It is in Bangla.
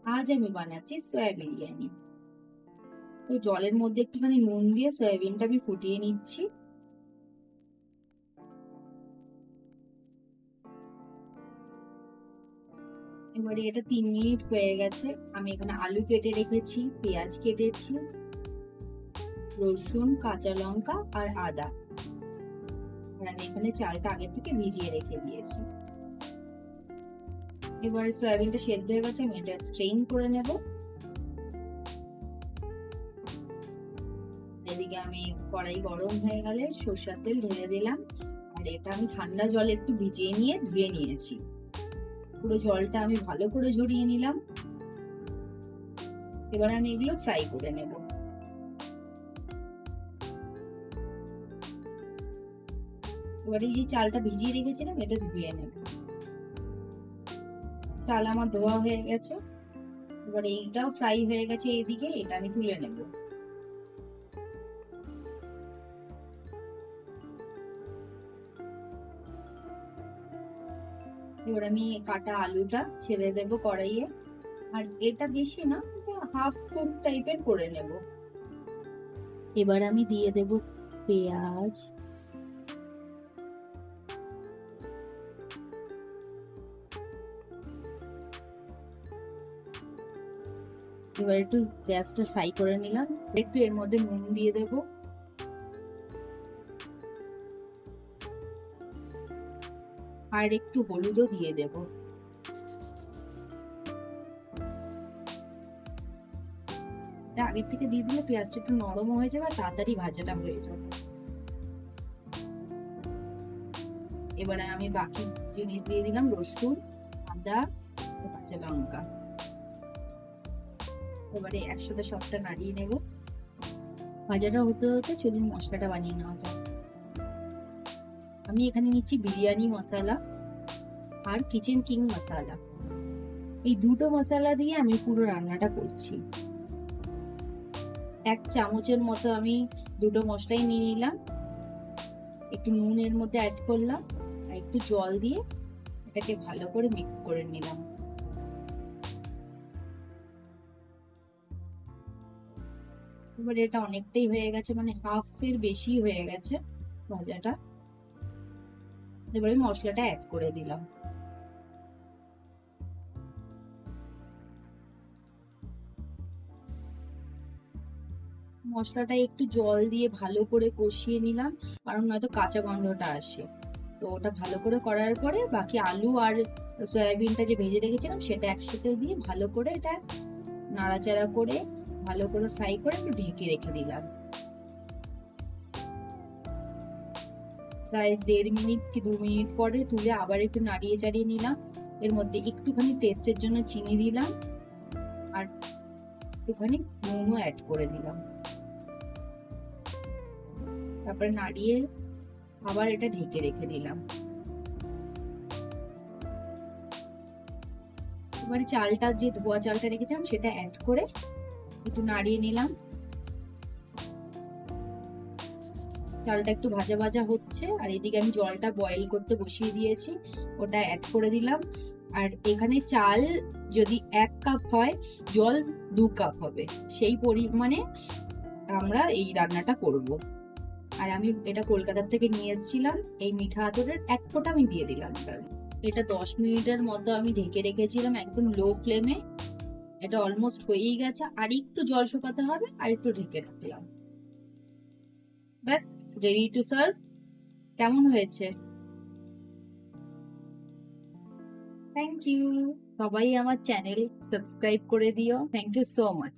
আজ আমি বানাচ্ছি সয়া বিরিয়ানি। তো জলের মধ্যে একটুখানি নুন দিয়ে সয়াবিনটা আমি ফুটিয়ে নিচ্ছি। এবারে এটা 3 মিনিট হয়ে গেছে। আমি এখানে আলু কেটে রেখেছি, পেঁয়াজ কেটেছি, রসুন, কাঁচা লঙ্কা আর আদা। আর আমি এখানে চালটা আগে থেকে ভিজিয়ে রেখে দিয়েছি। এবারে সয়াবিনটা সেদ্ধ হয়ে গেছে, আমি এটা স্ট্রেইন করে নেব। এদিকে আমি কড়াই গরম হয়ে গেলে সরষের তেল ঢেলে দিলাম। আর এটা আমি ঠান্ডা জলে একটু ভিজিয়ে নিয়ে ধুয়ে নিয়েছি। পুরো জলটা আমি ভালো করে ঝরিয়ে নিলাম। এবার আমি এগুলো ফ্রাই করে নেব। এবার এই যে চালটা ভিজিয়ে রেখেছিলাম এটা ধুয়ে নেব। চাল আমার ধোয়া হয়ে গেছে। এবার এইটাও ফ্রাই হয়ে গেছে, এইদিকে এটা আমি তুলে নেব। এবার আমি কাটা আলুটা ছেড়ে দেব কড়াইয়ে। আর এটা বেশি না, হাফ কুক টাইপের করে নেব। এবার আমি দিয়ে দেব পেঁয়াজ, এবার একটু পেঁয়াজটা ফ্রাই করে নিলাম। একটু এর মধ্যে নুন দিয়ে দেব, আর একটু হলুদও দিয়ে দেব। এটা আগের থেকে দিয়ে দিলে পেঁয়াজটা একটু নরম হয়ে যাবে আর তাড়াতাড়ি ভাজাটা হয়ে যাবে। এবারে আমি বাকি জিনিস দিয়ে দিলাম, রসুন, আদা, কাঁচা লঙ্কা। এবারে একসাথে সবটা নাড়িয়ে নেব। ভাজাটা হতে হতে চলুন মশলাটা বানিয়ে নেওয়া যাক। আমি এখানে নিচ্ছি বিরিয়ানি মশলা আর কিচেন কিং মশলা। এই দুটো মশলা দিয়ে আমি পুরো রান্নাটা করছি। 1 চামচের মতো আমি দুটো মশলাই নিয়ে নিলাম। একটু নুন এর মধ্যে অ্যাড করলাম আর একটু জল দিয়ে এটাকে ভালো করে মিক্স করে নিলাম। এবার এটা অনেকটাই হয়ে গেছে, মানে হাফ এর বেশি হয়ে গেছে ভাজাটা। এবারে মশলাটা অ্যাড করে দিলাম। মশলাটা একটু জল দিয়ে ভালো করে কষিয়ে নিলাম, কারণ নয়তো কাঁচা গন্ধটা আসে। তো ওটা ভালো করে করার পরে বাকি আলু আর সয়াবিনটা যে ভেজে রেখেছিলাম সেটা একসাথে দিয়ে ভালো করে এটা নাড়াচাড়া করে ভালো করে ফ্রাই করে একটু ঢেকে রেখে দিলাম। প্রায় 1.5 মিনিট কি 2 মিনিট পরে তুলে আবার একটু নাড়িয়ে চাড়িয়ে নিলাম। এর মধ্যে একটুখানি টেস্টের জন্য চিনি দিলাম আর একটুখানি নুনও অ্যাড করে দিলাম। তারপরে নাড়িয়ে আবার এটা ঢেকে রেখে দিলাম। এবারে চালটা যে ধোয়া চালটা রেখেছিলাম সেটা অ্যাড করে একটু নাড়িয়ে নিলাম। চালটা একটু ভাজা ভাজা হচ্ছে আর এদিকে আমি জলটা বয়েল করতে বসিয়ে দিয়েছি, ওটা অ্যাড করে দিলাম। আর এখানে চাল যদি 1 কাপ হয়, জল 2 কাপ হবে, সেই পরিমাণে আমরা এই রান্নাটা করব। আর আমি এটা কলকাতার থেকে নিয়ে এসেছিলাম, এই মিঠা আতরের 1 ফোঁটা আমি দিয়ে দিলাম। এটা 10 মিনিটের মতো আমি ঢেকে রেখেছিলাম একদম লো ফ্লেমে। এটা অলমোস্ট হয়েই গেছে, আর একটু জল শুকাতে হবে, আর একটু ঢেকে রাখলাম। ব্যাস, রেডি টু সার্ভ। কেমন হয়েছে? Thank you. সবাই আমার চ্যানেল সাবস্ক্রাইব করে দিও। Thank you so much.